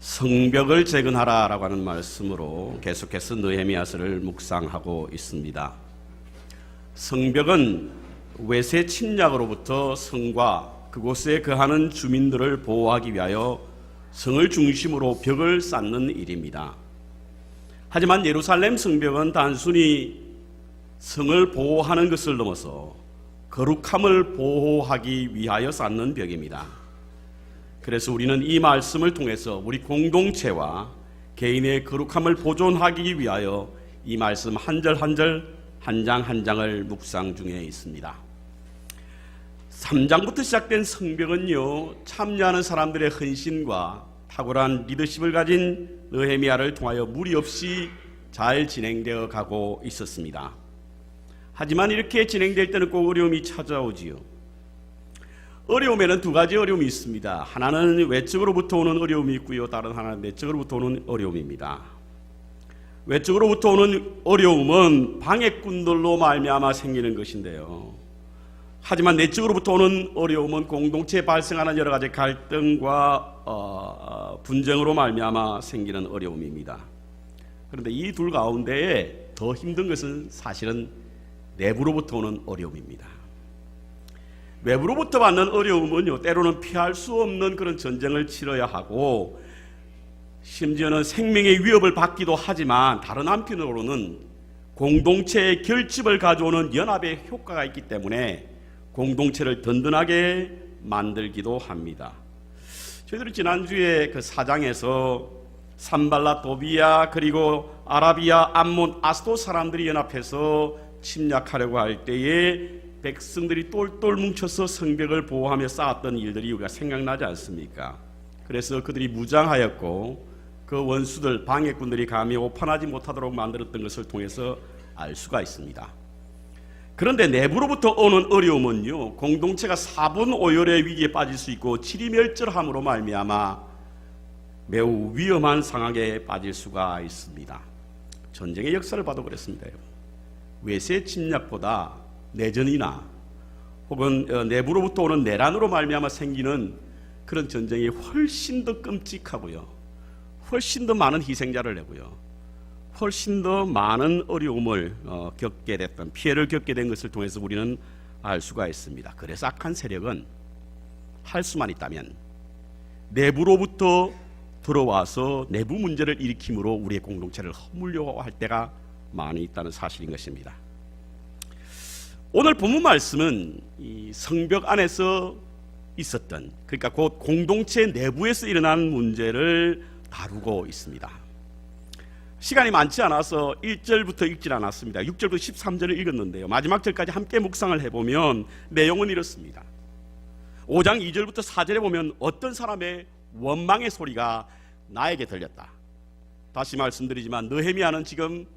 성벽을 재건하라 라고 하는 말씀으로 계속해서 느헤미야서를 묵상하고 있습니다. 성벽은 외세 침략으로부터 성과 그곳에 거하는 주민들을 보호하기 위하여 성을 중심으로 벽을 쌓는 일입니다. 하지만 예루살렘 성벽은 단순히 성을 보호하는 것을 넘어서 거룩함을 보호하기 위하여 쌓는 벽입니다. 그래서 우리는 이 말씀을 통해서 우리 공동체와 개인의 거룩함을 보존하기 위하여 이 말씀 한 절 한 절, 한 장 한 장을 묵상 중에 있습니다. 3장부터 시작된 성벽은요, 참여하는 사람들의 헌신과 탁월한 리더십을 가진 느헤미야를 통하여 무리 없이 잘 진행되어 가고 있었습니다. 하지만 이렇게 진행될 때는 꼭 어려움이 찾아오지요. 어려움에는 두 가지 어려움이 있습니다. 하나는 외적으로부터 오는 어려움이 있고요, 다른 하나는 내적으로부터 오는 어려움입니다. 외적으로부터 오는 어려움은 방해꾼들로 말미암아 생기는 것인데요, 하지만 내적으로부터 오는 어려움은 공동체에 발생하는 여러 가지 갈등과 분쟁으로 말미암아 생기는 어려움입니다. 그런데 이 둘 가운데에 더 힘든 것은 사실은 내부로부터 오는 어려움입니다. 외부로부터 받는 어려움은요, 때로는 피할 수 없는 그런 전쟁을 치러야 하고 심지어는 생명의 위협을 받기도 하지만, 다른 한편으로는 공동체의 결집을 가져오는 연합의 효과가 있기 때문에 공동체를 든든하게 만들기도 합니다. 저희들이 지난주에 그 4장에서 산발랏, 도비야, 그리고 아라비아, 암몬, 아스도 사람들이 연합해서 침략하려고 할 때에 백성들이 똘똘 뭉쳐서 성벽을 보호하며 쌓았던 일들이 우리가 생각나지 않습니까? 그래서 그들이 무장하였고 그 원수들, 방해꾼들이 감히 오판하지 못하도록 만들었던 것을 통해서 알 수가 있습니다. 그런데 내부로부터 오는 어려움은요, 공동체가 사분오열의 위기에 빠질 수 있고 치리멸절함으로 말미암아 매우 위험한 상황에 빠질 수가 있습니다. 전쟁의 역사를 봐도 그렇습니다. 외세 침략보다 내전이나 혹은 내부로부터 오는 내란으로 말미암아 생기는 그런 전쟁이 훨씬 더 끔찍하고요, 훨씬 더 많은 희생자를 내고요, 훨씬 더 많은 어려움을 겪게 됐던, 피해를 겪게 된 것을 통해서 우리는 알 수가 있습니다. 그래서 악한 세력은 할 수만 있다면 내부로부터 들어와서 내부 문제를 일으킴으로 우리의 공동체를 허물려고 할 때가 많이 있다는 사실인 것입니다. 오늘 본문 말씀은 이 성벽 안에서 있었던, 그러니까 곧 공동체 내부에서 일어난 문제를 다루고 있습니다. 시간이 많지 않아서 1절부터 읽질 않았습니다. 6절부터 13절을 읽었는데요, 마지막 절까지 함께 묵상을 해보면 내용은 이렇습니다. 5장 2절부터 4절에 보면 어떤 사람의 원망의 소리가 나에게 들렸다. 다시 말씀드리지만 느헤미야는 지금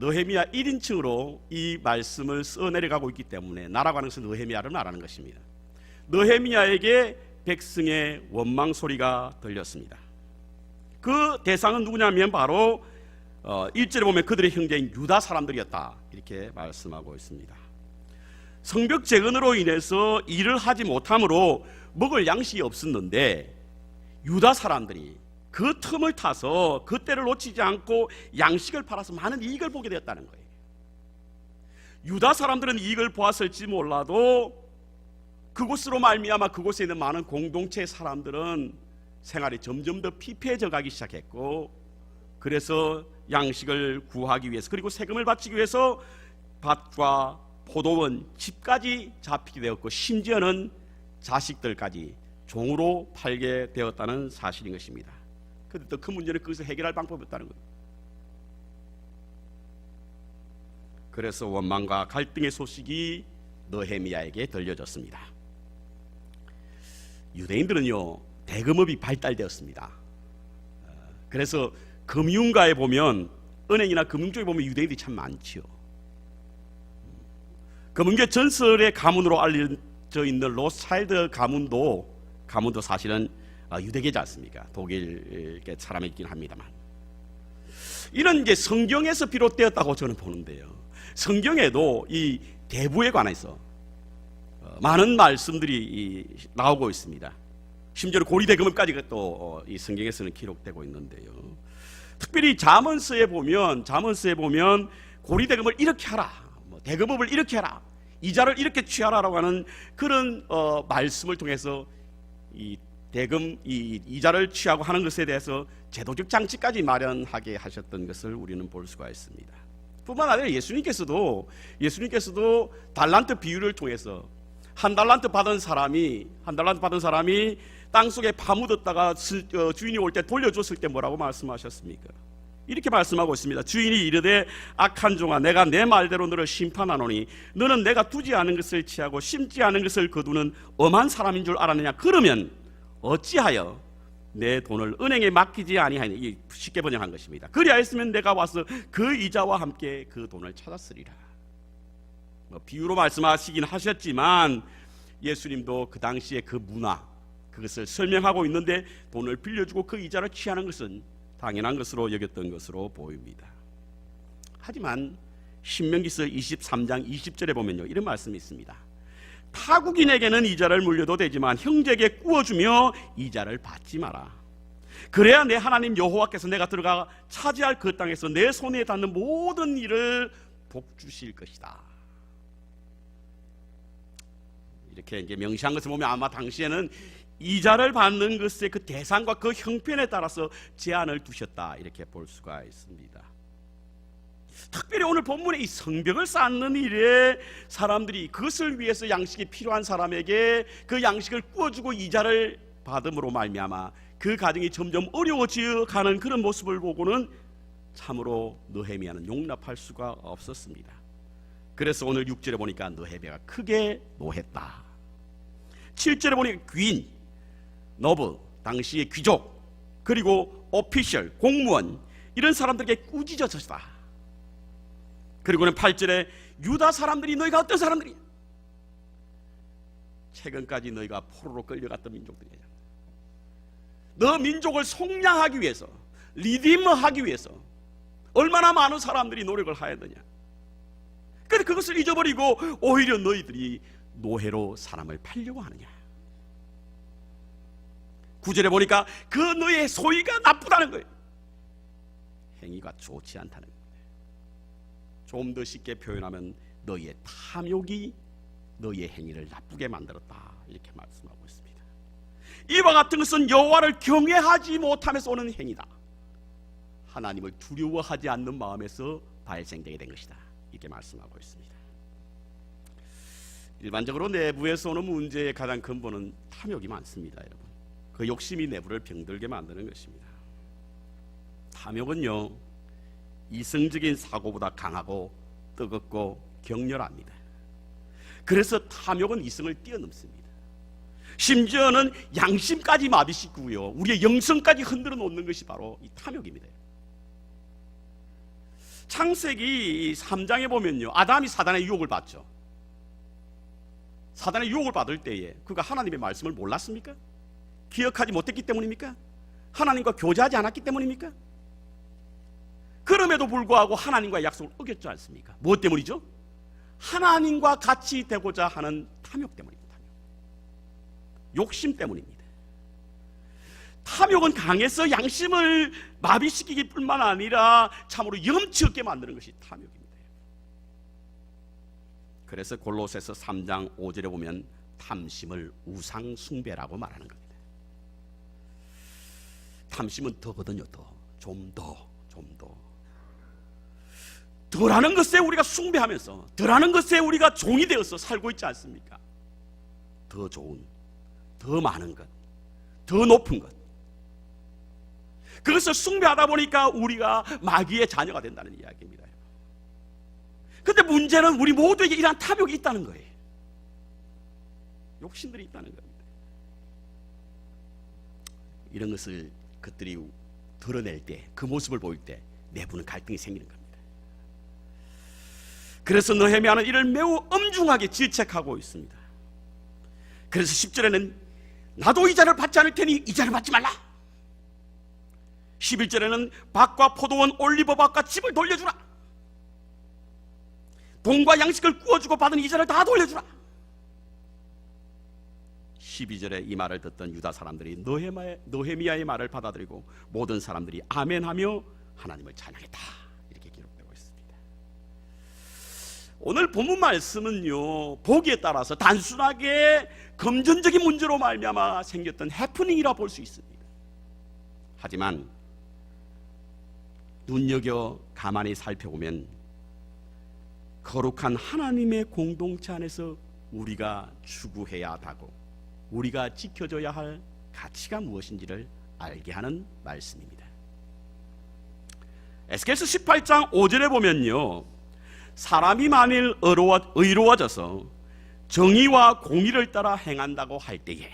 느헤미야 1인칭으로 이 말씀을 써내려가고 있기 때문에 나라고 하는 것은 느헤미야를 말하는 것입니다. 느헤미야에게 백성의 원망 소리가 들렸습니다. 그 대상은 누구냐면 바로 1절에 보면 그들의 형제인 유다 사람들이었다, 이렇게 말씀하고 있습니다. 성벽 재건으로 인해서 일을 하지 못함으로 먹을 양식이 없었는데 유다 사람들이 그 틈을 타서 그 때를 놓치지 않고 양식을 팔아서 많은 이익을 보게 되었다는 거예요. 유다 사람들은 이익을 보았을지 몰라도 그곳으로 말미암아 그곳에 있는 많은 공동체의 사람들은 생활이 점점 더 피폐해져 가기 시작했고, 그래서 양식을 구하기 위해서, 그리고 세금을 바치기 위해서 밭과 포도원, 집까지 잡히게 되었고 심지어는 자식들까지 종으로 팔게 되었다는 사실인 것입니다. 그런데 더 큰 문제는 그것을 해결할 방법이 없다는 거예요. 그래서 원망과 갈등의 소식이 느헤미야에게 들려졌습니다. 유대인들은요, 대금업이 발달되었습니다. 그래서 금융가에 보면, 은행이나 금융 쪽에 보면 유대인들이 참 많지요. 금융계 전설의 가문으로 알려져 있는 로스차일드 가문도 사실은 유대계지 않습니까? 독일 사람이긴 합니다만, 이런 이제 성경에서 비롯되었다고 저는 보는데요, 성경에도 이 대부에 관해서 많은 말씀들이 나오고 있습니다. 심지어 고리대금까지 또 이 성경에서는 기록되고 있는데요. 특별히 잠언서에 보면 고리대금을 이렇게 하라, 대금업을 이렇게 하라, 이자를 이렇게 취하라라고 하는 그런 말씀을 통해서 이 대금, 이 이자를 취하고 하는 것에 대해서 제도적 장치까지 마련하게 하셨던 것을 우리는 볼 수가 있습니다. 뿐만 아니라 예수님께서도 달란트 비유를 통해서 한 달란트 받은 사람이 땅속에 파묻었다가 주인이 올 때 돌려줬을 때 뭐라고 말씀하셨습니까? 이렇게 말씀하고 있습니다. 주인이 이르되 악한 종아, 내가 내 말대로 너를 심판하노니 너는 내가 두지 않은 것을 취하고 심지 않은 것을 거두는 엄한 사람인 줄 알았느냐? 그러면 어찌하여 내 돈을 은행에 맡기지 아니하니? 쉽게 번역한 것입니다. 그리하였으면 내가 와서 그 이자와 함께 그 돈을 찾았으리라. 비유로 말씀하시긴 하셨지만 예수님도 그 당시에 그 문화, 그것을 설명하고 있는데 돈을 빌려주고 그 이자를 취하는 것은 당연한 것으로 여겼던 것으로 보입니다. 하지만 신명기서 23장 20절에 보면요, 이런 말씀이 있습니다. 타국인에게는 이자를 물려도 되지만 형제에게 꾸어주며 이자를 받지 마라. 그래야 내 하나님 여호와께서 내가 들어가 차지할 그 땅에서 내 손에 닿는 모든 일을 복주실 것이다. 이렇게 이제 명시한 것을 보면 아마 당시에는 이자를 받는 것의 그 대상과 그 형편에 따라서 제한을 두셨다, 이렇게 볼 수가 있습니다. 특별히 오늘 본문에 이 성벽을 쌓는 일에 사람들이 그것을 위해서 양식이 필요한 사람에게 그 양식을 구워주고 이자를 받음으로 말미암아 그 가정이 점점 어려워져 가는 그런 모습을 보고는 참으로 느헤미야는 용납할 수가 없었습니다. 그래서 오늘 6절에 보니까 느헤미야가 크게 노했다. 7절에 보니까 귀인, 너브, 당시의 귀족, 그리고 오피셜, 공무원, 이런 사람들에게 꾸짖어졌다. 그리고는 8절에 유다 사람들이 너희가 어떤 사람들이냐? 최근까지 너희가 포로로 끌려갔던 민족들이야. 너 민족을 속량하기 위해서, 리디머하기 위해서 얼마나 많은 사람들이 노력을 하였느냐. 그런데 그것을 잊어버리고 오히려 너희들이 노예로 사람을 팔려고 하느냐. 9절에 보니까 그 너의 소위가 나쁘다는 거예요. 행위가 좋지 않다는 거예요. 좀 더 쉽게 표현하면 너희의 탐욕이 너희의 행위를 나쁘게 만들었다, 이렇게 말씀하고 있습니다. 이와 같은 것은 여호와를 경외하지 못하면서 오는 행위다. 하나님을 두려워하지 않는 마음에서 발생되게 된 것이다, 이렇게 말씀하고 있습니다. 일반적으로 내부에서 오는 문제의 가장 근본은 탐욕이 많습니다, 여러분. 그 욕심이 내부를 병들게 만드는 것입니다. 탐욕은요, 이성적인 사고보다 강하고 뜨겁고 격렬합니다. 그래서 탐욕은 이성을 뛰어넘습니다. 심지어는 양심까지 마비시키고요, 우리의 영성까지 흔들어 놓는 것이 바로 이 탐욕입니다. 창세기 3장에 보면요, 아담이 사단의 유혹을 받죠. 사단의 유혹을 받을 때에 그가 하나님의 말씀을 몰랐습니까? 기억하지 못했기 때문입니까? 하나님과 교제하지 않았기 때문입니까? 그럼에도 불구하고 하나님과의 약속을 어겼지 않습니까? 무엇 때문이죠? 하나님과 같이 되고자 하는 탐욕 때문입니다. 욕심 때문입니다. 탐욕은 강해서 양심을 마비시키기 뿐만 아니라 참으로 염치 없게 만드는 것이 탐욕입니다. 그래서 골로새서 3장 5절에 보면 탐심을 우상 숭배라고 말하는 겁니다. 탐심은 더거든요. 좀 더 덜하는 것에 우리가 숭배하면서 덜하는 것에 우리가 종이 되어서 살고 있지 않습니까? 더 좋은, 더 많은 것, 더 높은 것, 그것을 숭배하다 보니까 우리가 마귀의 자녀가 된다는 이야기입니다. 그런데 문제는 우리 모두에게 이러한 탐욕이 있다는 거예요. 욕심들이 있다는 겁니다. 이런 것을 그들이 드러낼 때, 그 모습을 보일 때 내부는 갈등이 생기는 겁니다. 그래서 느헤미야는 이를 매우 엄중하게 질책하고 있습니다. 그래서 10절에는 나도 이자를 받지 않을 테니 이자를 받지 말라. 11절에는 밭과 포도원, 올리브밭과 집을 돌려주라. 돈과 양식을 구워주고 받은 이자를 다 돌려주라. 12절에 이 말을 듣던 유다 사람들이 느헤미야의 말을 받아들이고 모든 사람들이 아멘하며 하나님을 찬양했다. 이렇게 기록되고 있습니다. 오늘 본문 말씀은요, 보기에 따라서 단순하게 금전적인 문제로 말미암아 생겼던 해프닝이라 볼 수 있습니다. 하지만 눈여겨 가만히 살펴보면 거룩한 하나님의 공동체 안에서 우리가 추구해야 하고 우리가 지켜줘야 할 가치가 무엇인지를 알게 하는 말씀입니다. 에스겔서 18장 5절에 보면요, 사람이 만일 의로워져서 정의와 공의를 따라 행한다고 할 때에,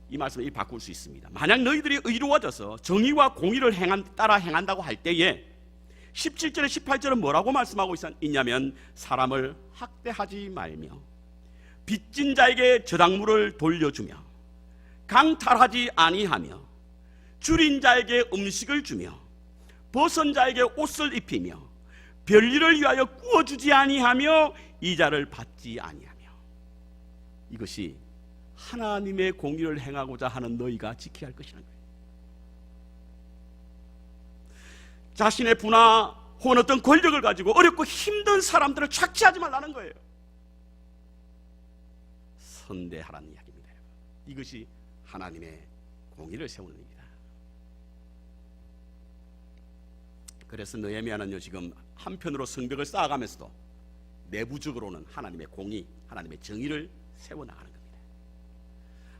이 말씀을 바꿀 수 있습니다. 만약 너희들이 의로워져서 정의와 공의를 따라 행한다고 할 때에 17절에 18절은 뭐라고 말씀하고 있냐면 사람을 학대하지 말며 빚진 자에게 저당물을 돌려주며 강탈하지 아니하며 줄인 자에게 음식을 주며 벗은 자에게 옷을 입히며 별일을 위하여 구워주지 아니하며 이자를 받지 아니하며. 이것이 하나님의 공의를 행하고자 하는 너희가 지켜야 할 것이라는 거예요. 자신의 부나 혹은 어떤 권력을 가지고 어렵고 힘든 사람들을 착취하지 말라는 거예요. 선대하라는 이야기입니다. 이것이 하나님의 공의를 세우는 일이다. 그래서 느헤미야는요, 지금 한편으로 성벽을 쌓아가면서도 내부적으로는 하나님의 공의, 하나님의 정의를 세워나가는 겁니다.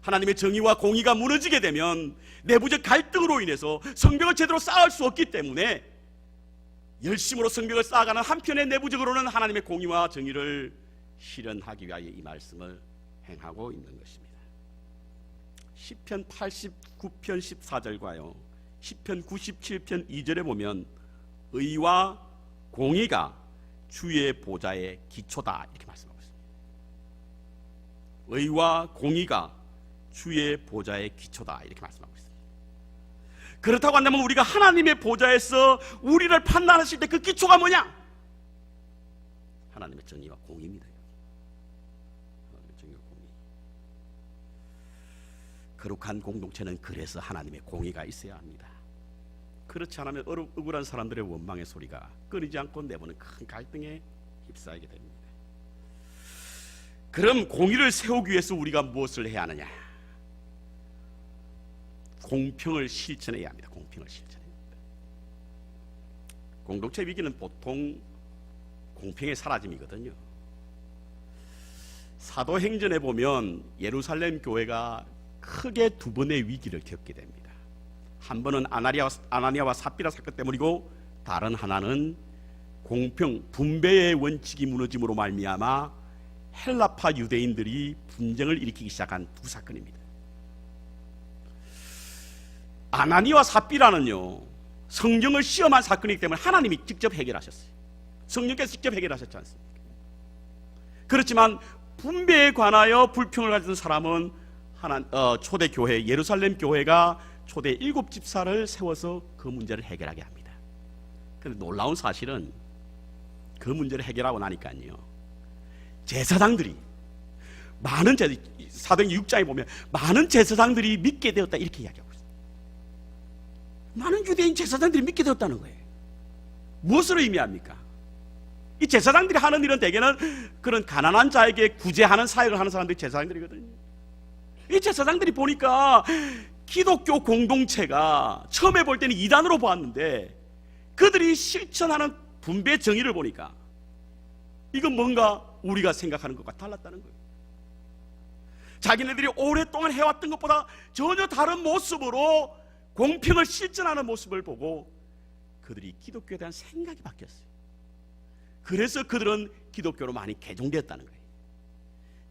하나님의 정의와 공의가 무너지게 되면 내부적 갈등으로 인해서 성벽을 제대로 쌓을 수 없기 때문에 열심으로 성벽을 쌓아가는 한편에 내부적으로는 하나님의 공의와 정의를 실현하기 위하여 이 말씀을 행하고 있는 것입니다. 시편 89편 14절과요 시편 97편 2절에 보면 의와 공의가 주의 보좌의 기초다 이렇게 말씀하고 있습니다. 의와 공의가 주의 보좌의 기초다 이렇게 말씀하고 있습니다. 그렇다고 한다면 우리가 하나님의 보좌에서 우리를 판단하실 때 그 기초가 뭐냐? 하나님의 정의와 공의입니다. 하나님의 정의와 공의. 거룩한 공동체는 그래서 하나님의 공의가 있어야 합니다. 그렇지 않으면 억울한 사람들의 원망의 소리가 끊이지 않고 내보는 큰 갈등에 휩싸이게 됩니다. 그럼 공의를 세우기 위해서 우리가 무엇을 해야 하느냐? 공평을 실천해야 합니다. 공평을 실천해야 합니다. 공동체 위기는 보통 공평의 사라짐이거든요. 사도행전에 보면 예루살렘 교회가 크게 두 번의 위기를 겪게 됩니다. 한 번은 아나니아와 삽비라 사건 때문이고 다른 하나는 공평 분배의 원칙이 무너짐으로 말미암아 헬라파 유대인들이 분쟁을 일으키기 시작한 두 사건입니다. 아나니아와 삽비라는요 성경을 시험한 사건이기 때문에 하나님이 직접 해결하셨어요. 성령께서 직접 해결하셨지 않습니까? 그렇지만 분배에 관하여 불평을 가진 사람은 초대 교회 예루살렘 교회가 초대 7집사를 세워서 그 문제를 해결하게 합니다. 그런데 놀라운 사실은 그 문제를 해결하고 나니까요 제사장들이 사도행전 6장에 보면 많은 제사장들이 믿게 되었다 이렇게 이야기하고 있어요. 많은 유대인 제사장들이 믿게 되었다는 거예요. 무엇을 의미합니까? 이 제사장들이 하는 일은 대개는 그런 가난한 자에게 구제하는 사역을 하는 사람들이 제사장들이거든요. 이 제사장들이 보니까 기독교 공동체가 처음에 볼 때는 이단으로 보았는데 그들이 실천하는 분배 정의를 보니까 이건 뭔가 우리가 생각하는 것과 달랐다는 거예요. 자기네들이 오랫동안 해왔던 것보다 전혀 다른 모습으로 공평을 실천하는 모습을 보고 그들이 기독교에 대한 생각이 바뀌었어요. 그래서 그들은 기독교로 많이 개종되었다는 거예요.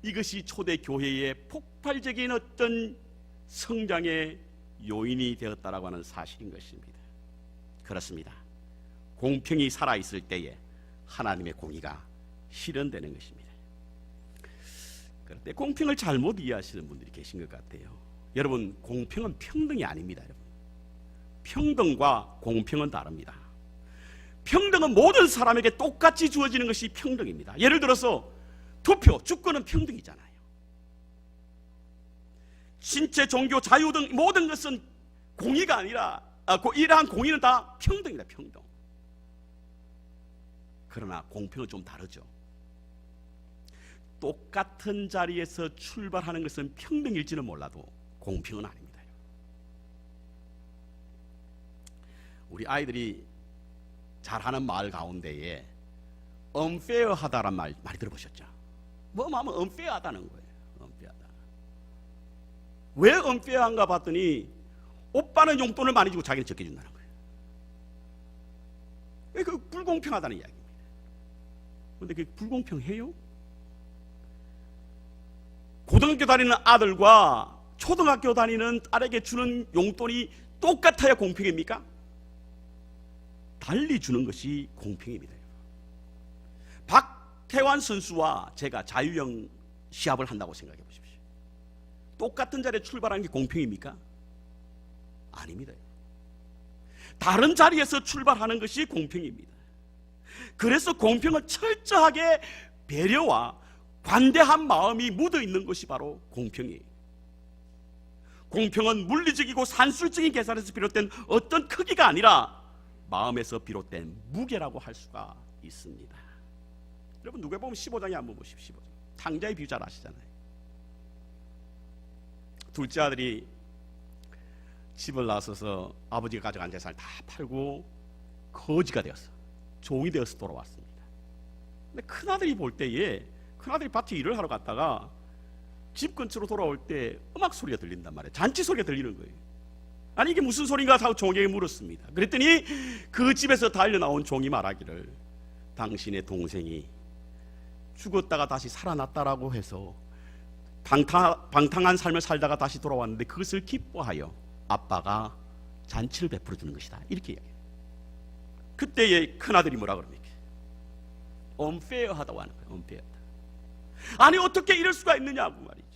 이것이 초대 교회의 폭발적인 어떤 성장의 요인이 되었다라고 하는 사실인 것입니다. 그렇습니다. 공평이 살아있을 때에 하나님의 공의가 실현되는 것입니다. 그런데 공평을 잘못 이해하시는 분들이 계신 것 같아요. 여러분, 공평은 평등이 아닙니다. 여러분, 평등과 공평은 다릅니다. 평등은 모든 사람에게 똑같이 주어지는 것이 평등입니다. 예를 들어서 투표, 주권은 평등이잖아요. 신체, 종교, 자유 등 모든 것은 공의가 아니라 이러한 공의는 다 평등이다. 평등. 그러나 공평은 좀 다르죠. 똑같은 자리에서 출발하는 것은 평등일지는 몰라도 공평은 아닙니다. 우리 아이들이 잘하는 말 가운데에 unfair하다란 말 많이 들어보셨죠? 뭐 하면 unfair하다는 거예요. unfair하다. 왜 unfair한가 봤더니 오빠는 용돈을 많이 주고 자기는 적게 준다는 거예요. 왜 그 불공평하다는 이야기입니다. 그런데 그게 불공평해요? 고등학교 다니는 아들과 초등학교 다니는 딸에게 주는 용돈이 똑같아야 공평입니까? 달리 주는 것이 공평입니다. 박태환 선수와 제가 자유형 시합을 한다고 생각해 보십시오. 똑같은 자리에 출발하는 게 공평입니까? 아닙니다. 다른 자리에서 출발하는 것이 공평입니다. 그래서 공평은 철저하게 배려와 관대한 마음이 묻어있는 것이 바로 공평이에요. 공평은 물리적이고 산술적인 계산에서 비롯된 어떤 크기가 아니라 마음에서 비롯된 무게라고 할 수가 있습니다. 여러분 누가복음 15장에 한번 보십시오. 15장. 탕자의 비유 잘 아시잖아요. 둘째 아들이 집을 나서서 아버지가 가져간 재산을 다 팔고 거지가 되었어. 종이 되어서 돌아왔습니다. 근데 큰아들이 볼 때에 큰아들이 밭에 일을 하러 갔다가 집 근처로 돌아올 때 음악 소리가 들린단 말이에요. 잔치 소리가 들리는 거예요. 아니 이게 무슨 소린가 하고 종에게 물었습니다. 그랬더니 그 집에서 달려나온 종이 말하기를 당신의 동생이 죽었다가 다시 살아났다라고 해서 방탕한 삶을 살다가 다시 돌아왔는데 그것을 기뻐하여 아빠가 잔치를 베풀어 주는 것이다. 이렇게 이야기해요. 그때의 큰아들이 뭐라 그럽니까? unfair하다고 하는 거예요. unfair하다. 아니 어떻게 이럴 수가 있느냐고 말이죠.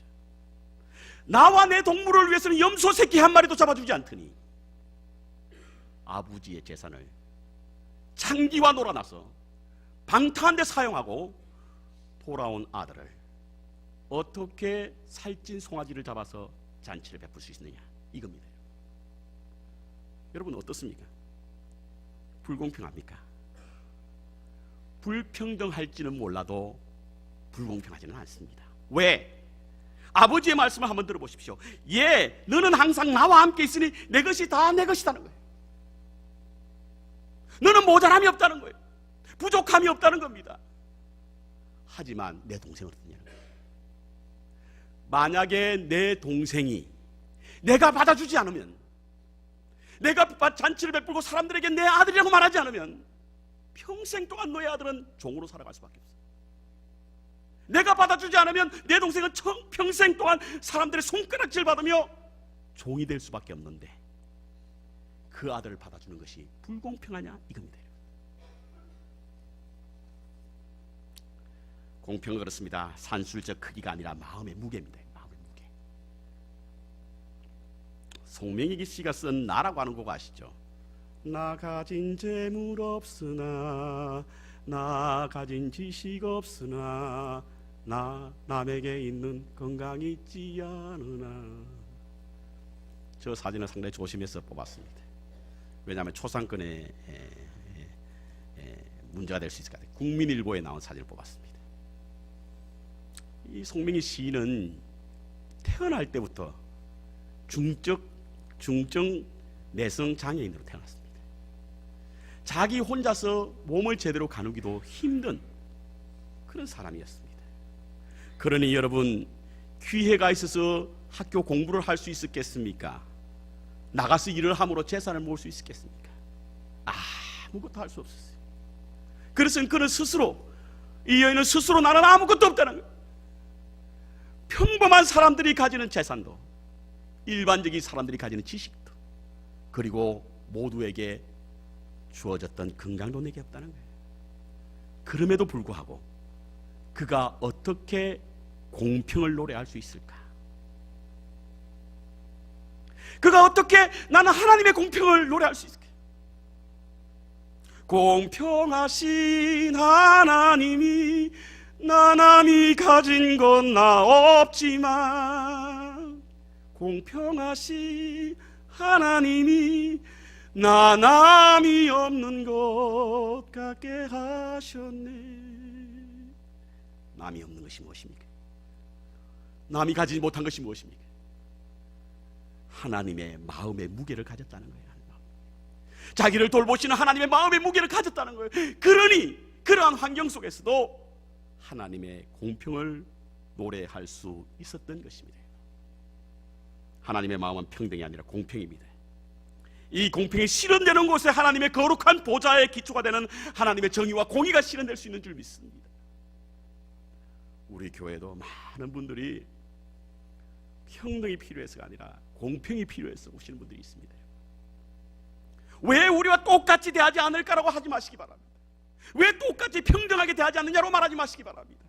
나와 내 동물을 위해서는 염소 새끼 한 마리도 잡아주지 않더니 아버지의 재산을 창기와 놀아나서 방탕한 데 사용하고 돌아온 아들을 어떻게 살찐 송아지를 잡아서 잔치를 베풀 수 있느냐 이겁니다. 여러분 어떻습니까? 불공평합니까? 불평등할지는 몰라도 불공평하지는 않습니다. 왜? 아버지의 말씀을 한번 들어보십시오. 예, 너는 항상 나와 함께 있으니 내 것이 다 내 것이다는 거예요. 너는 모자람이 없다는 거예요. 부족함이 없다는 겁니다. 하지만 내 동생은 어떠냐는 거예요. 만약에 내 동생이 내가 받아주지 않으면, 내가 잔치를 베풀고 사람들에게 내 아들이라고 말하지 않으면 평생 동안 너의 아들은 종으로 살아갈 수밖에 없어요. 내가 받아주지 않으면 내 동생은 평생 동안 사람들의 손가락질 받으며 종이 될 수밖에 없는데 그 아들을 받아주는 것이 불공평하냐 이겁니다. 공평은 그렇습니다. 산술적 크기가 아니라 마음의 무게입니다. 마음의 무게. 송명익 씨가 쓴 나라고 하는 곡 아시죠? 나 가진 재물 없으나 나 가진 지식 없으나 나 남에게 있는 건강이 있지 않으나. 저 사진은 상당히 조심해서 뽑았습니다. 왜냐하면 초상권에 문제가 될 수 있을 것 같아요. 국민일보에 나온 사진을 뽑았습니다. 이 송명희 시인은 태어날 때부터 중증 내성 장애인으로 태어났습니다. 자기 혼자서 몸을 제대로 가누기도 힘든 그런 사람이었습니다. 그러니 여러분, 기회가 있어서 학교 공부를 할 수 있었겠습니까? 나가서 일을 함으로 재산을 모을 수 있었겠습니까? 아무것도 할 수 없었어요. 그래서 그는 스스로, 이 여인은 스스로 나는 아무것도 없다는 거예요. 평범한 사람들이 가지는 재산도, 일반적인 사람들이 가지는 지식도, 그리고 모두에게 주어졌던 건강도 내게 없다는 거예요. 그럼에도 불구하고 그가 어떻게 공평을 노래할 수 있을까? 그가 어떻게 나는 하나님의 공평을 노래할 수 있을까? 공평하신 하나님이 나 남이 가진 건 나 없지만 공평하시 하나님이 나 남이 없는 것 같게 하셨네. 남이 없는 것이 무엇입니까? 남이 가지지 못한 것이 무엇입니까? 하나님의 마음의 무게를 가졌다는 거예요. 자기를 돌보시는 하나님의 마음의 무게를 가졌다는 거예요. 그러니 그러한 환경 속에서도 하나님의 공평을 노래할 수 있었던 것입니다. 하나님의 마음은 평등이 아니라 공평입니다. 이 공평이 실현되는 곳에 하나님의 거룩한 보좌의 기초가 되는 하나님의 정의와 공의가 실현될 수 있는 줄 믿습니다. 우리 교회도 많은 분들이 평등이 필요해서가 아니라 공평이 필요해서 오시는 분들이 있습니다. 왜 우리와 똑같이 대하지 않을까라고 하지 마시기 바랍니다. 왜 똑같이 평등하게 대하지 않느냐로 말하지 마시기 바랍니다.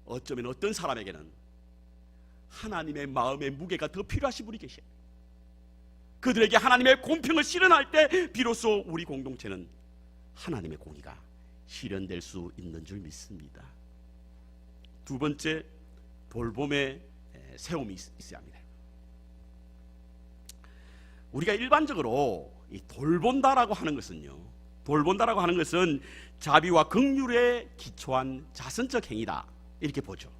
어쩌면 어떤 사람에게는 하나님의 마음의 무게가 더 필요하신 분이 계셔요. 그들에게 하나님의 공평을 실현할 때 비로소 우리 공동체는 하나님의 공의가 실현될 수 있는 줄 믿습니다. 두 번째, 돌봄의 세움이 있어야 합니다. 우리가 일반적으로 이 돌본다라고 하는 것은 자비와 긍휼에 기초한 자선적 행위다 이렇게 보죠.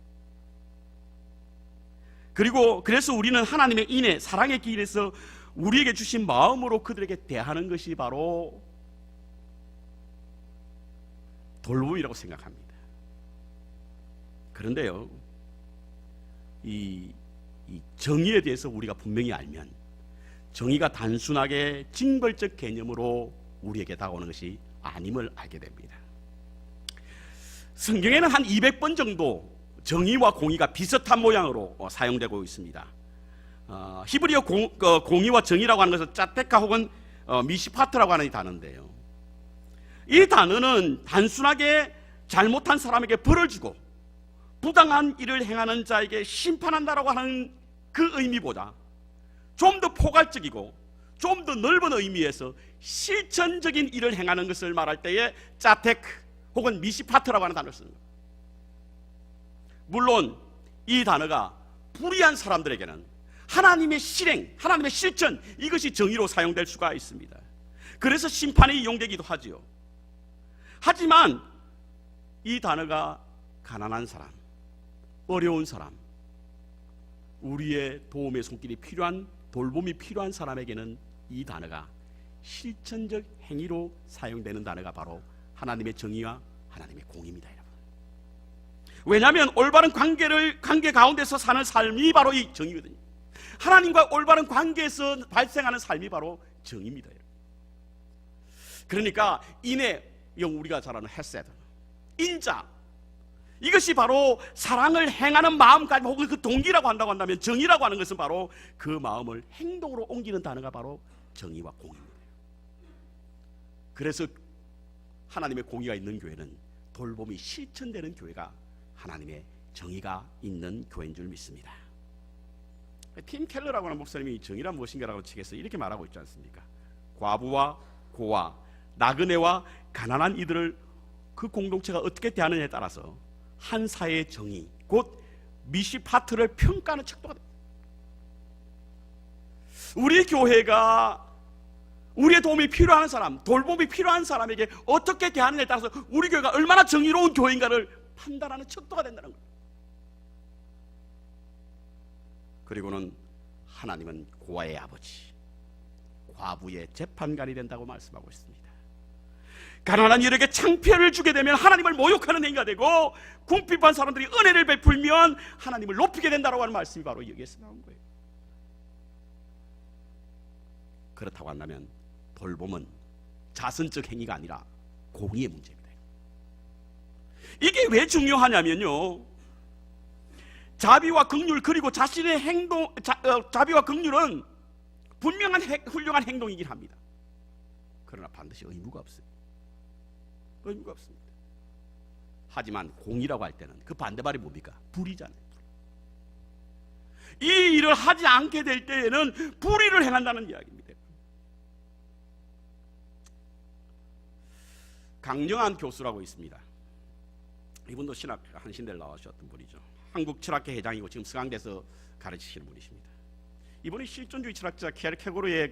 그래서 우리는 하나님의 인애, 사랑의 길에서 우리에게 주신 마음으로 그들에게 대하는 것이 바로 돌봄이라고 생각합니다. 그런데요, 이 정의에 대해서 우리가 분명히 알면 정의가 단순하게 징벌적 개념으로 우리에게 다가오는 것이 아님을 알게 됩니다. 성경에는 한 200번 정도 정의와 공의가 비슷한 모양으로 사용되고 있습니다. 히브리어 공의와 정의라고 하는 것은 짜테카 혹은 미시파트라고 하는 이 단어인데요, 이 단어는 단순하게 잘못한 사람에게 벌을 주고 부당한 일을 행하는 자에게 심판한다라고 하는 그 의미보다 좀 더 포괄적이고 좀 더 넓은 의미에서 실천적인 일을 행하는 것을 말할 때에 짜테크 혹은 미시파트라고 하는 단어를 씁니다. 물론 이 단어가 불의한 사람들에게는 하나님의 실행, 하나님의 실천, 이것이 정의로 사용될 수가 있습니다. 그래서 심판이 이용되기도 하지요. 하지만 이 단어가 가난한 사람, 어려운 사람, 우리의 도움의 손길이 필요한, 돌봄이 필요한 사람에게는 이 단어가 실천적 행위로 사용되는 단어가 바로 하나님의 정의와 하나님의 공의입니다, 여러분. 왜냐하면 올바른 관계 가운데서 사는 삶이 바로 이 정의거든요. 하나님과 올바른 관계에서 발생하는 삶이 바로 정의입니다, 여러분. 그러니까 인애, 우리가 잘 아는 헤세드, 인자, 이것이 바로 사랑을 행하는 마음까지 혹은 그 동기라고 한다고 한다면 정의라고 하는 것은 바로 그 마음을 행동으로 옮기는 단어가 바로 정의와 공의입니다. 그래서 하나님의 공의가 있는 교회는 돌봄이 실천되는 교회가 하나님의 정의가 있는 교회인 줄 믿습니다. 팀 켈러라고 하는 목사님이 정의란 무엇인가라고 책에서 이렇게 말하고 있지 않습니까? 과부와 고아, 나그네와 가난한 이들을 그 공동체가 어떻게 대하느냐에 따라서 한 사회의 정의, 곧 미시파트를 평가하는 척도가 됩니다. 우리 교회가 우리의 도움이 필요한 사람, 돌봄이 필요한 사람에게 어떻게 대하느냐에 따라서 우리 교회가 얼마나 정의로운 교회인가를 판단하는 척도가 된다는 거예요. 그리고는 하나님은 고아의 아버지, 과부의 재판관이 된다고 말씀하고 있습니다. 가난한 이들에게 창피를 주게 되면 하나님을 모욕하는 행위가 되고, 궁핍한 사람들이 은혜를 베풀면 하나님을 높이게 된다고 하는 말씀이 바로 여기에서 나온 거예요. 그렇다고 한다면 돌봄은 자선적 행위가 아니라 공의의 문제입니다. 이게 왜 중요하냐면요, 자비와 긍휼, 그리고 자신의 행동, 자비와 긍휼은 분명한 훌륭한 행동이긴 합니다. 그러나 반드시 의무가 없어요. 의무가 없습니다. 하지만 공의라고 할 때는 그 반대말이 뭡니까? 불의잖아요. 이 일을 하지 않게 될 때에는 불의를 행한다는 이야기입니다. 강정한 교수라고 있습니다. 이분도 신학 한신대를 나오셨던 분이죠. 한국철학회 회장이고 지금 서강대에서 가르치시는 분이십니다. 이번에 실존주의 철학자 케르케고르의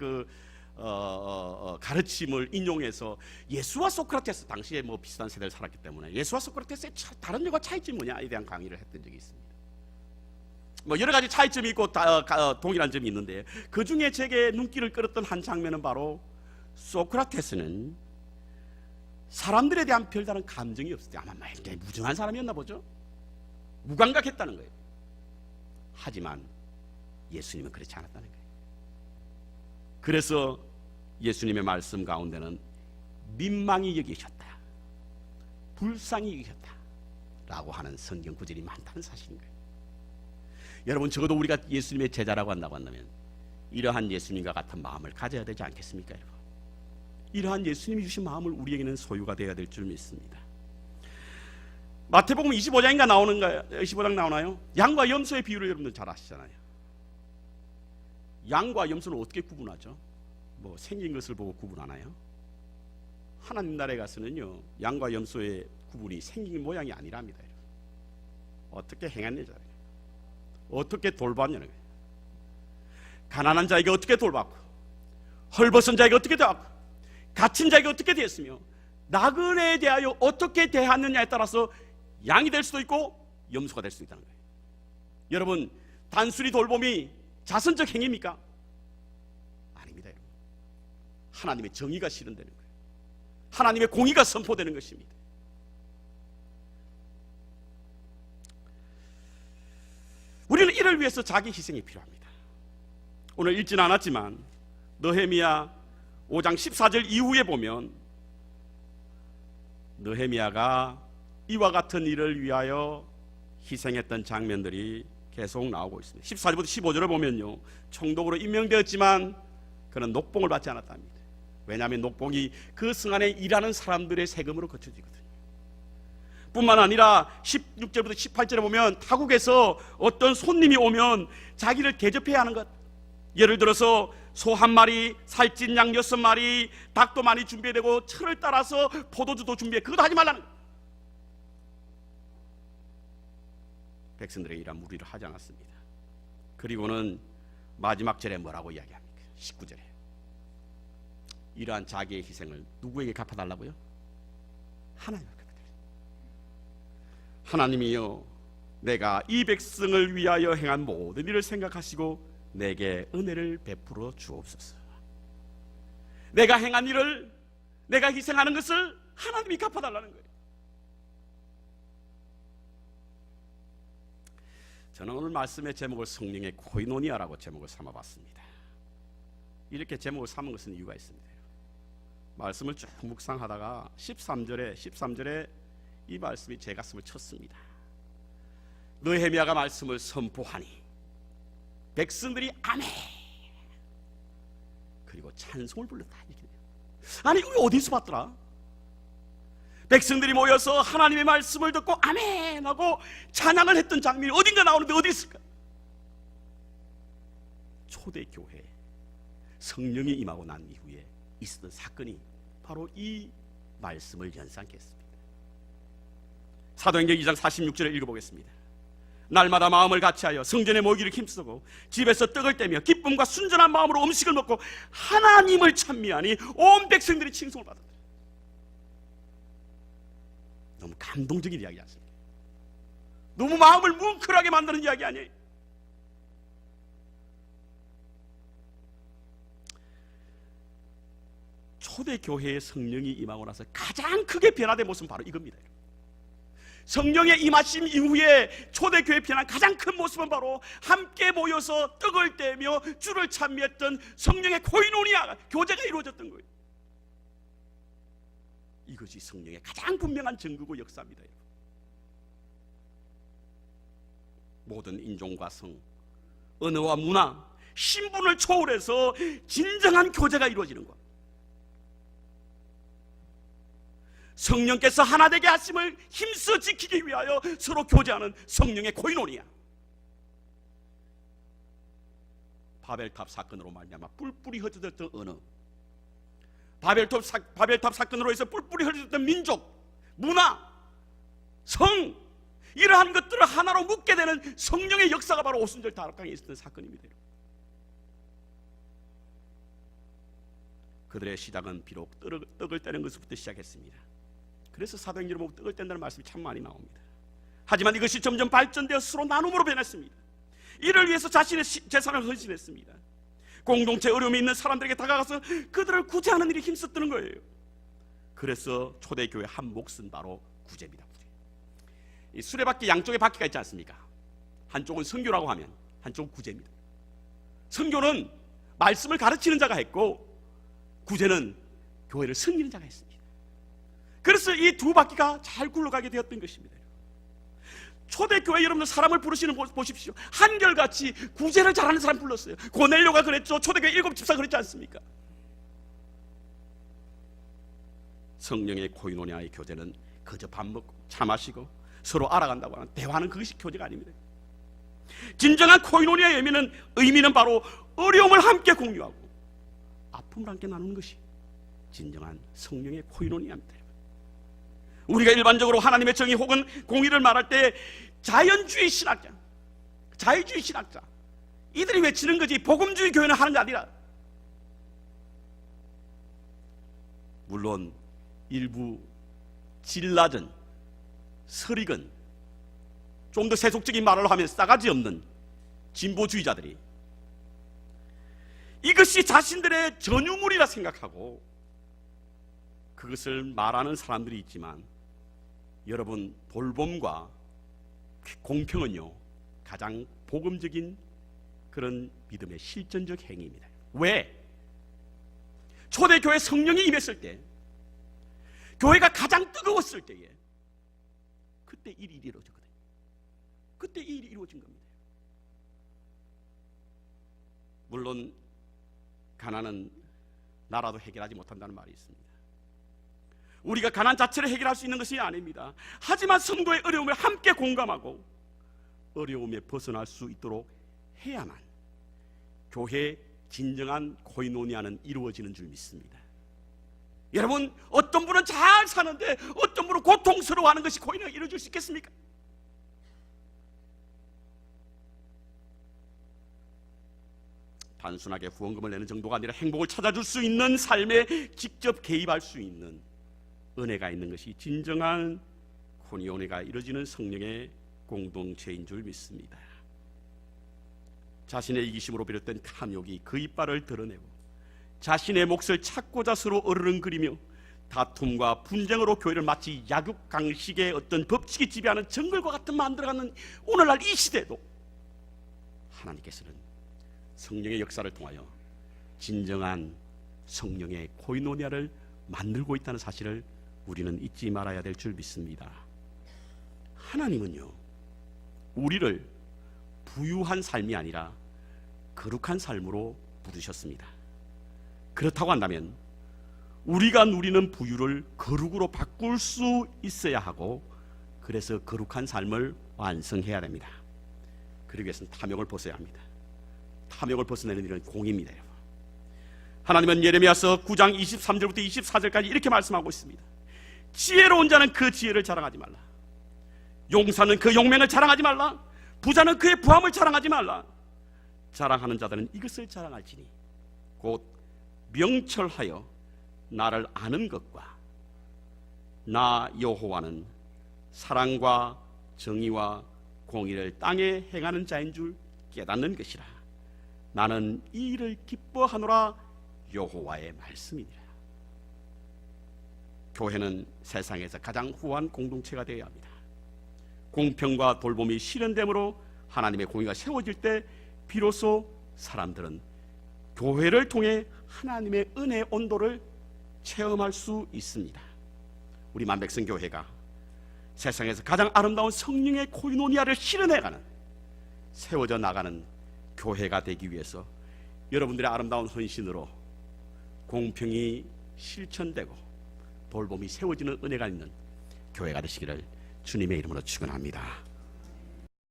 가르침을 인용해서 예수와 소크라테스, 당시에 뭐 비슷한 세대를 살았기 때문에 예수와 소크라테스의 다른 점과 차이점이 뭐냐에 대한 강의를 했던 적이 있습니다. 뭐 여러 가지 차이점이 있고 동일한 점이 있는데, 그 중에 제게 눈길을 끌었던 한 장면은 바로 소크라테스는 사람들에 대한 별다른 감정이 없었대요. 아마 굉장히 무정한 사람이었나 보죠. 무감각했다는 거예요. 하지만 예수님은 그렇지 않았다는 거예요. 그래서 예수님의 말씀 가운데는 민망히 여기셨다, 불쌍히 여기셨다 라고 하는 성경 구절이 많다는 사실인 거예요. 여러분, 적어도 우리가 예수님의 제자라고 한다고 한다면 이러한 예수님과 같은 마음을 가져야 되지 않겠습니까, 여러분? 이러한 예수님이 주신 마음을 우리에게는 소유가 되어야 될 줄 믿습니다. 마태복음 25장인가 나오는가요? 25장 나오나요? 양과 염소의 비유를 여러분들 잘 아시잖아요. 양과 염소는 어떻게 구분하죠? 뭐 생긴 것을 보고 구분하나요? 하나님 나라에 가서는요, 양과 염소의 구분이 생긴 모양이 아니랍니다. 어떻게 행했느냐, 어떻게 돌봤냐는 거예요. 가난한 자에게 어떻게 돌봤고, 헐벗은 자에게 어떻게 대하고, 갇힌 자에게 어떻게 대했으며, 나그네에 대하여 어떻게 대하느냐에 따라서 양이 될 수도 있고 염소가 될 수도 있다는 거예요. 여러분, 단순히 돌봄이 자선적 행위입니까? 아닙니다, 여러분. 하나님의 정의가 실현되는 거예요. 하나님의 공의가 선포되는 것입니다. 우리는 이를 위해서 자기 희생이 필요합니다. 오늘 읽지는 않았지만 느헤미야 5장 14절 이후에 보면 느헤미야가 이와 같은 일을 위하여 희생했던 장면들이 계속 나오고 있습니다. 14절부터 15절을 보면요, 총독으로 임명되었지만 그는 녹봉을 받지 않았답니다. 왜냐하면 녹봉이 그 성안에 일하는 사람들의 세금으로 거쳐지거든요. 뿐만 아니라 16절부터 18절에 보면 타국에서 어떤 손님이 오면 자기를 대접해야 하는 것, 예를 들어서 소 1마리, 살찐 양 6마리, 닭도 많이 준비되고 철을 따라서 포도주도 준비해, 그것도 하지 말라는 거예요. 백성들의 일한 무리를 하지 않았습니다. 그리고는 마지막 절에 뭐라고 이야기합니까? 19절에 이러한 자기의 희생을 누구에게 갚아달라고요? 하나님께 갚아달라고요. 하나님이여, 내가 이 백성을 위하여 행한 모든 일을 생각하시고 내게 은혜를 베풀어 주옵소서. 내가 행한 일을, 내가 희생하는 것을 하나님이 갚아달라는 거예요. 저는 오늘 말씀의 제목을 성령의 코이노니아라고 제목을 삼아봤습니다. 이렇게 제목을 삼은 것은 이유가 있습니다. 말씀을 쭉 묵상하다가 13절에 이 말씀이 제 가슴을 쳤습니다. 느헤미야가 말씀을 선포하니 백성들이 아멘, 그리고 찬송을 불렀다. 아니, 이거 어디서 봤더라? 백성들이 모여서 하나님의 말씀을 듣고 아멘 하고 찬양을 했던 장면이 어딘가 나오는데 어디 있을까? 초대교회 성령이 임하고 난 이후에 있었던 사건이 바로 이 말씀을 연상케 했습니다. 사도행전 2장 46절을 읽어보겠습니다. 날마다 마음을 같이하여 성전에 모이기를 힘쓰고 집에서 떡을 떼며 기쁨과 순전한 마음으로 음식을 먹고 하나님을 찬미하니 온 백성들이 칭송을 받았다. 너무 감동적인 이야기 않습니까? 너무 마음을 뭉클하게 만드는 이야기 아니에요? 초대교회의 성령이 임하고 나서 가장 크게 변화된 모습은 바로 이겁니다. 성령의 임하심 이후에 초대교회에 변한 가장 큰 모습은 바로 함께 모여서 떡을 떼며 주를 찬미했던 성령의 코이노니아 교제가 이루어졌던 거예요. 이것이 성령의 가장 분명한 증거고 역사입니다. 모든 인종과 성, 언어와 문화, 신분을 초월해서 진정한 교제가 이루어지는 것, 성령께서 하나 되게 하심을 힘써 지키기 위하여 서로 교제하는 성령의 코이노니아. 바벨탑 사건으로 말미암아 뿔뿔이 흩어졌던 언어, 바벨탑 사건으로 해서 뿔뿔이 흩어졌던 민족, 문화, 성, 이러한 것들을 하나로 묶게 되는 성령의 역사가 바로 오순절 다락강에 있었던 사건입니다. 그들의 시작은 비록 떡을 떼는 것부터 시작했습니다. 그래서 사도행전을 보고 떡을 뗀다는 말씀이 참 많이 나옵니다. 하지만 이것이 점점 발전되어 서로 나눔으로 변했습니다. 이를 위해서 자신의 재산을 헌신했습니다. 공동체 어려움이 있는 사람들에게 다가가서 그들을 구제하는 일이 힘썼던 거예요. 그래서 초대교회 한 몫은 바로 구제입니다. 구제. 이 수레바퀴 양쪽에 바퀴가 있지 않습니까? 한쪽은 선교라고 하면 한쪽은 구제입니다. 선교는 말씀을 가르치는 자가 했고 구제는 교회를 섬기는 자가 했습니다. 그래서 이 두 바퀴가 잘 굴러가게 되었던 것입니다. 초대교회 여러분들 사람을 부르시는 거 보십시오. 한결같이 구제를 잘하는 사람 불렀어요. 고넬료가 그랬죠. 초대교회 7집사 그랬지 않습니까? 성령의 코이노니아의 교제는 그저 밥 먹고 차 마시고 서로 알아간다고 하는 대화는 그것이 교제가 아닙니다. 진정한 코이노니아의 의미는 바로 어려움을 함께 공유하고 아픔을 함께 나누는 것이 진정한 성령의 코이노니아입니다. 우리가 일반적으로 하나님의 정의 혹은 공의를 말할 때 자연주의 신학자, 자유주의 신학자 이들이 외치는 거지 복음주의 교회는 하는 게 아니라, 물론 일부 질낮은 설익은 좀 더 세속적인 말을 하면 싸가지 없는 진보주의자들이 이것이 자신들의 전유물이라 생각하고 그것을 말하는 사람들이 있지만, 여러분 돌봄과 공평은요 가장 복음적인 그런 믿음의 실전적 행위입니다. 왜? 초대교회 성령이 임했을 때, 교회가 가장 뜨거웠을 때에 그때 일이 이루어졌거든요. 그때 일이 이루어진 겁니다. 물론 가난은 나라도 해결하지 못한다는 말이 있습니다. 우리가 가난 자체를 해결할 수 있는 것이 아닙니다. 하지만 성도의 어려움을 함께 공감하고 어려움에 벗어날 수 있도록 해야만 교회의 진정한 코이노니아는 이루어지는 줄 믿습니다. 여러분, 어떤 분은 잘 사는데 어떤 분은 고통스러워하는 것이 코이노니아가 이루어질 수 있겠습니까? 단순하게 후원금을 내는 정도가 아니라 행복을 찾아줄 수 있는 삶에 직접 개입할 수 있는 은혜가 있는 것이 진정한 코이노니아가 이루어지는 성령의 공동체인 줄 믿습니다. 자신의 이기심으로 비롯된 탐욕이 그 이빨을 드러내고 자신의 몫을 찾고자 서로 어르렁거리며 다툼과 분쟁으로 교회를 마치 약육강식의 어떤 법칙이 지배하는 정글과 같은 만들어가는 오늘날 이 시대에도 하나님께서는 성령의 역사를 통하여 진정한 성령의 코이노니아를 만들고 있다는 사실을 우리는 잊지 말아야 될 줄 믿습니다. 하나님은요 우리를 부유한 삶이 아니라 거룩한 삶으로 부르셨습니다. 그렇다고 한다면 우리가 누리는 부유를 거룩으로 바꿀 수 있어야 하고, 그래서 거룩한 삶을 완성해야 됩니다. 그러기 위해서는 탐욕을 벗어야 합니다. 탐욕을 벗어내는 일은 공입니다. 하나님은 예레미야서 9장 23절부터 24절까지 이렇게 말씀하고 있습니다. 지혜로운 자는 그 지혜를 자랑하지 말라. 용사는 그 용맹을 자랑하지 말라. 부자는 그의 부함을 자랑하지 말라. 자랑하는 자들은 이것을 자랑할지니 곧 명철하여 나를 아는 것과 나 여호와는 사랑과 정의와 공의를 땅에 행하는 자인 줄 깨닫는 것이라. 나는 이 일을 기뻐하노라. 여호와의 말씀이니라. 교회는 세상에서 가장 후한 공동체가 되어야 합니다. 공평과 돌봄이 실현됨으로 하나님의 공의가 세워질 때 비로소 사람들은 교회를 통해 하나님의 은혜의 온도를 체험할 수 있습니다. 우리 만백성 교회가 세상에서 가장 아름다운 성령의 코이노니아를 실현해가는, 세워져 나가는 교회가 되기 위해서 여러분들의 아름다운 헌신으로 공평이 실천되고 돌봄이 세워지는 은혜가 있는 교회가 되시기를 주님의 이름으로 축원합니다.